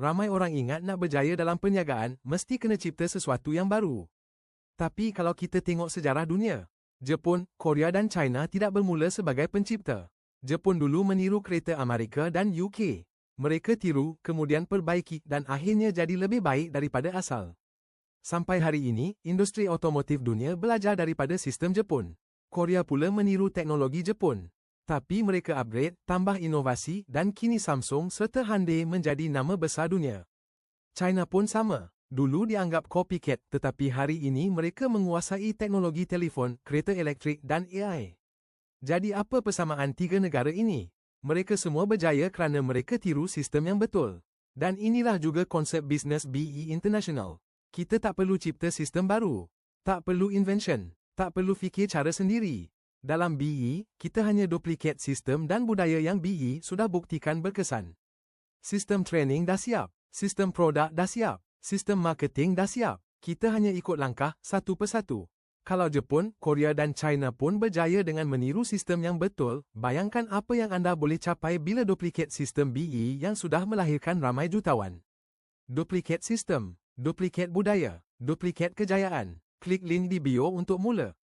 Ramai orang ingat nak berjaya dalam perniagaan, mesti kena cipta sesuatu yang baru. Tapi kalau kita tengok sejarah dunia, Jepun, Korea dan China tidak bermula sebagai pencipta. Jepun dulu meniru kereta Amerika dan UK. Mereka tiru, kemudian perbaiki dan akhirnya jadi lebih baik daripada asal. Sampai hari ini, industri otomotif dunia belajar daripada sistem Jepun. Korea pula meniru teknologi Jepun. Tapi mereka upgrade, tambah inovasi dan kini Samsung serta Hyundai menjadi nama besar dunia. China pun sama. Dulu dianggap copycat, tetapi hari ini mereka menguasai teknologi telefon, kereta elektrik dan AI. Jadi apa persamaan tiga negara ini? Mereka semua berjaya kerana mereka tiru sistem yang betul. Dan inilah juga konsep bisnes BE International. Kita tak perlu cipta sistem baru. Tak perlu invention. Tak perlu fikir cara sendiri. Dalam BE, kita hanya duplicate sistem dan budaya yang BE sudah buktikan berkesan. Sistem training dah siap. Sistem produk dah siap. Sistem marketing dah siap. Kita hanya ikut langkah satu persatu. Kalau Jepun, Korea dan China pun berjaya dengan meniru sistem yang betul, bayangkan apa yang anda boleh capai bila duplicate sistem BE yang sudah melahirkan ramai jutawan. Duplicate sistem, duplicate budaya, duplicate kejayaan. Klik link di bio untuk mula.